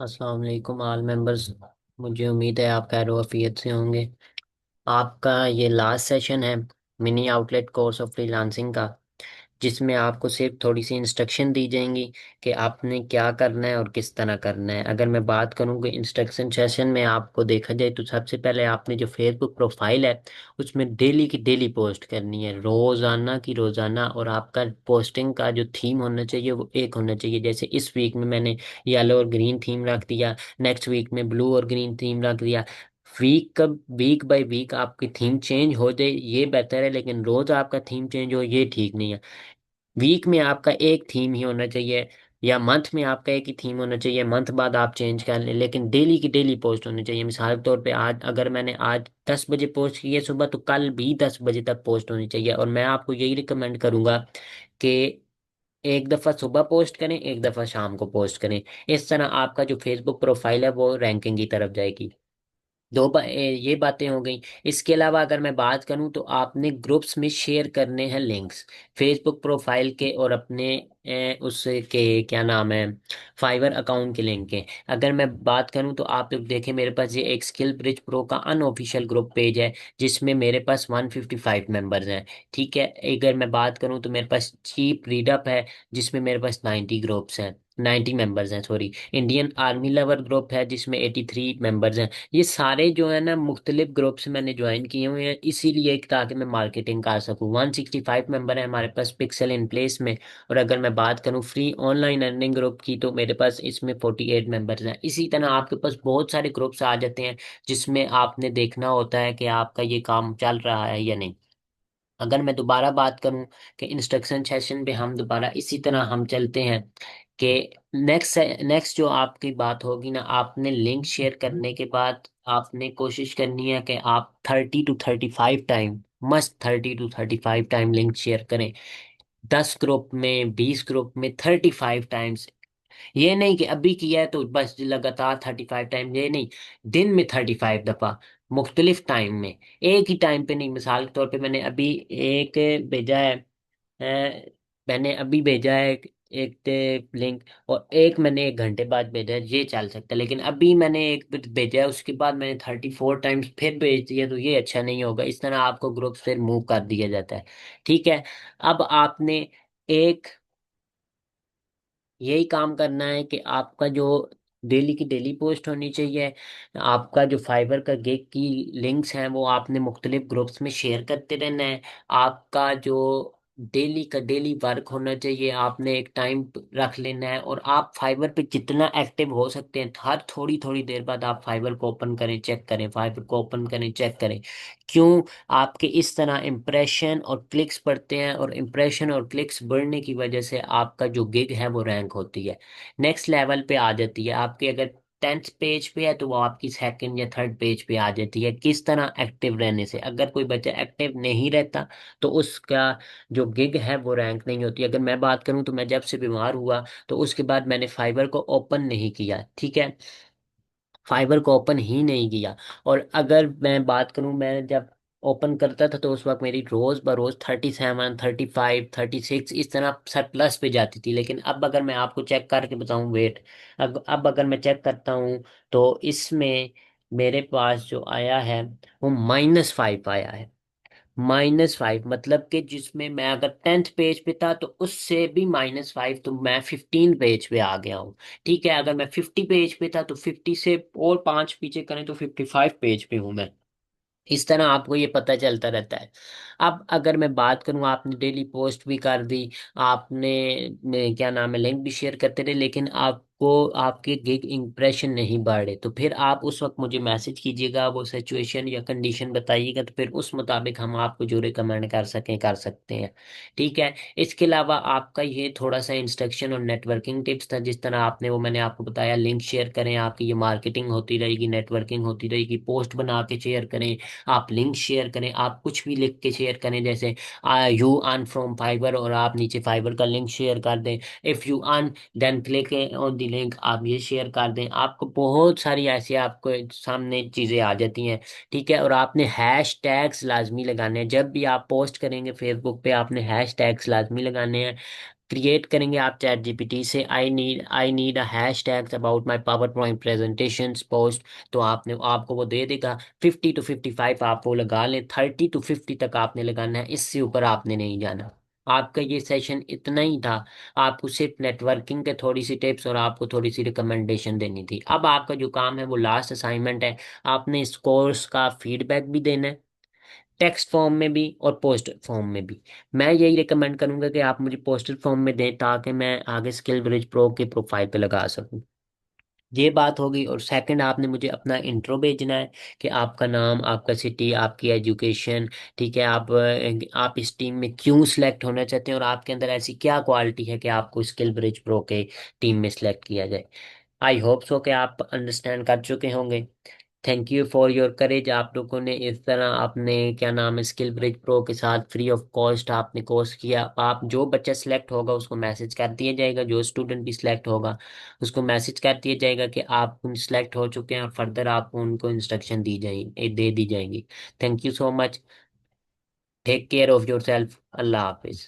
अस्सलाम वालेकुम all members. मुझे उम्मीद है आप खैर वाफियत से होंगे। आपका ये लास्ट सेशन है mini outlet course of freelancing का, जिसमें आपको सिर्फ थोड़ी सी इंस्ट्रक्शन दी जाएंगी कि आपने क्या करना है और किस तरह करना है। अगर मैं बात करूँ कि इंस्ट्रक्शन सेशन में आपको देखा जाए तो सबसे पहले आपने जो फेसबुक प्रोफाइल है उसमें डेली की डेली पोस्ट करनी है, रोज़ाना की रोज़ाना। और आपका पोस्टिंग का जो थीम होना चाहिए वो एक होना चाहिए। जैसे इस वीक में मैंने येलो और ग्रीन थीम रख दिया, नेक्स्ट वीक में ब्लू और ग्रीन थीम रख दिया। वीक बाय वीक आपकी थीम चेंज हो जाए ये बेहतर है, लेकिन रोज आपका थीम चेंज हो ये ठीक नहीं है। वीक में आपका एक थीम ही होना चाहिए, या मंथ में आपका एक ही थीम होना चाहिए। मंथ बाद आप चेंज कर लें, लेकिन डेली की डेली पोस्ट होनी चाहिए। मिसाल के तौर पे आज अगर मैंने आज 10 बजे पोस्ट की है सुबह, तो कल भी 10 बजे तक पोस्ट होनी चाहिए। और मैं आपको यही रिकमेंड करूंगा कि एक दफ़ा सुबह पोस्ट करें, एक दफ़ा शाम को पोस्ट करें। इस तरह आपका जो फेसबुक प्रोफाइल है वो रैंकिंग की तरफ जाएगी। ये बातें हो गई। इसके अलावा अगर मैं बात करूं तो आपने ग्रुप्स में शेयर करने हैं लिंक्स, फेसबुक प्रोफाइल के और अपने उसके क्या नाम है, फाइवर अकाउंट के लिंक के। अगर मैं बात करूं तो आप लोग देखें, मेरे पास ये एक स्किल ब्रिज प्रो का अनऑफिशियल ग्रुप पेज है जिसमें मेरे पास 155 मेंबर्स हैं। ठीक है, अगर मैं बात करूं तो मेरे पास चीप रीडअप है जिसमें मेरे पास 90 मेंबर्स हैं, sorry. Indian army lover group है जिसमें 83 मेंबर्स हैं। ये सारे जो है ना मुख्तलिफ ग्रुप्स मैंने ज्वाइन किए हुए हैं, इसीलिए ताकि मैं मार्केटिंग कर सकूं। 165 मेंबर है हमारे पास पिक्सल इन प्लेस में। और अगर मैं बात करूं फ्री ऑनलाइन अर्निंग ग्रुप की तो मेरे पास इसमें 48 मेंबर्स हैं। इसी तरह आपके पास बहुत सारे ग्रुप्स आ जाते हैं जिसमें आपने देखना होता है कि आपका ये काम चल रहा है या नहीं। अगर मैं दोबारा बात करूं कि इंस्ट्रक्शन सेशन पे हम दोबारा इसी तरह हम चलते हैं कि नेक्स्ट नेक्स्ट जो आपकी बात होगी ना, आपने लिंक शेयर करने के बाद आपने कोशिश करनी है कि आप 30 to 35 टाइम, मस्त 30 to 35 टाइम लिंक शेयर करें। 10 ग्रुप में, 20 ग्रुप में 35 टाइम्स। ये नहीं कि अभी किया है तो बस लगातार 35 टाइम, ये नहीं। दिन में 35 दफा, मुख्तलिफ टाइम में, एक ही टाइम पे नहीं। मिसाल के तौर पे मैंने अभी एक भेजा है, मैंने अभी भेजा है एक लिंक, और एक मैंने 1 घंटे बाद भेजा है, ये चल सकता है। लेकिन अभी मैंने एक भेजा है उसके बाद मैंने 34 टाइम्स फिर भेज दिया, तो ये अच्छा नहीं होगा। इस तरह आपको ग्रुप से मूव कर दिया जाता है। ठीक है, अब आपने एक यही काम करना है कि आपका जो डेली की डेली पोस्ट होनी चाहिए। आपका जो फाइबर का गिग की लिंक्स हैं वो आपने मुख्तलिफ ग्रुप्स में शेयर करते रहना है। आपका जो डेली का डेली वर्क होना चाहिए, आपने एक टाइम रख लेना है। और आप फाइबर पे जितना एक्टिव हो सकते हैं, हर थोड़ी थोड़ी देर बाद आप फाइबर को ओपन करें, चेक करें, फाइबर को ओपन करें, चेक करें। क्यों? आपके इस तरह इम्प्रेशन और क्लिक्स बढ़ते हैं, और इम्प्रेशन और क्लिक्स बढ़ने की वजह से आपका जो गिग है वो रैंक होती है, नेक्स्ट लेवल पे आ जाती है। आपके अगर 10th पेज पे है तो वो आपकी सेकंड या थर्ड पेज पे आ जाती है। किस तरह? एक्टिव रहने से। अगर कोई बच्चा एक्टिव नहीं रहता तो उसका जो गिग है वो रैंक नहीं होती। अगर मैं बात करूं तो मैं जब से बीमार हुआ तो उसके बाद मैंने फाइबर को ओपन नहीं किया। ठीक है, फाइबर को ओपन ही नहीं किया। और अगर मैं बात करूं, मैं जब ओपन करता था तो उस वक्त मेरी रोज बरोज 37, 35, 36 इस तरह सरप्लस पे जाती थी। लेकिन अब अगर मैं आपको चेक करके बताऊं वेट, अब अगर मैं चेक करता हूं तो इसमें मेरे पास जो आया है वो -5 आया है। -5 मतलब कि जिसमें मैं अगर 10th पेज पे था तो उससे भी -5, तो मैं 15 पेज पे आ गया हूँ। ठीक है, अगर मैं 50 पेज पे था तो 50 से और 5 पीछे करें तो 55 पेज पे हूँ मैं। इस तरह आपको ये पता चलता रहता है। अब अगर मैं बात करूं, आपने डेली पोस्ट भी कर दी, आपने क्या नाम है लिंक भी शेयर करते रहे, लेकिन आपको आपके गिग इंप्रेशन नहीं बढ़े, तो फिर आप उस वक्त मुझे मैसेज कीजिएगा, वो सिचुएशन या कंडीशन बताइएगा, तो फिर उस मुताबिक हम आपको जो रिकमेंड कर सकें कर सकते हैं। ठीक है, इसके अलावा आपका ये थोड़ा सा इंस्ट्रक्शन और नेटवर्किंग टिप्स था। जिस तरह आपने वो मैंने आपको बताया, लिंक शेयर करें, आपकी ये मार्केटिंग होती रहेगी, नेटवर्किंग होती रहेगी। पोस्ट बना के शेयर करें, आप लिंक शेयर करें, आप कुछ भी लिख के शेयर करें, जैसे यू अर्न फ्रॉम फाइबर, और आप नीचे फाइबर का लिंक शेयर कर दें। If you earn then click on the link, आप ये शेयर कर दें। आपको बहुत सारी ऐसी आपको सामने चीज़ें आ जाती हैं। ठीक है, और आपने हैश टैग्स लाजमी लगाने हैं। जब भी आप पोस्ट करेंगे फेसबुक पे आपने हैश टैग्स लाजमी लगाने हैं। क्रिएट करेंगे आप चैट जीपीटी से, I need a hash tags about my power point presentation post, तो आपने आपको वो दे देगा। 50 to 55 आप वो लगा लें, 30 to 50 तक आपने लगाना है, इससे ऊपर आपने नहीं जाना। आपका ये सेशन इतना ही था। आपको सिर्फ नेटवर्किंग के थोड़ी सी टिप्स और आपको थोड़ी सी रिकमेंडेशन देनी थी। अब आपका जो काम है वो लास्ट असाइनमेंट है। आपने इस कोर्स का फीडबैक भी देना है, टेक्स्ट फॉर्म में भी और पोस्ट फॉर्म में भी। मैं यही रिकमेंड करूंगा कि आप मुझे पोस्टर फॉर्म में दें, ताकि मैं आगे स्किल ब्रिज प्रो के प्रोफाइल पे लगा सकूं। ये बात होगी। और सेकंड, आपने मुझे अपना इंट्रो भेजना है कि आपका नाम, आपका सिटी, आपकी एजुकेशन, ठीक है, आप इस टीम में क्यों सिलेक्ट होना चाहते हैं और आपके अंदर ऐसी क्या क्वालिटी है कि आपको स्किल ब्रिज प्रो के टीम में सिलेक्ट किया जाए। आई होप सो कि आप अंडरस्टैंड कर चुके होंगे। थैंक यू फॉर योर करेज। आप लोगों ने इस तरह आपने क्या नाम है स्किल ब्रिज प्रो के साथ फ्री ऑफ कॉस्ट आपने कोर्स किया। आप जो बच्चा सिलेक्ट होगा उसको मैसेज कर दिया जाएगा, जो स्टूडेंट भी सिलेक्ट होगा उसको मैसेज कर दिया जाएगा कि आप सिलेक्ट हो चुके हैं, और फर्दर आपको उनको इंस्ट्रक्शन दे दी जाएंगी। Thank you so much. Take care of yourself. अल्लाह हाफिज।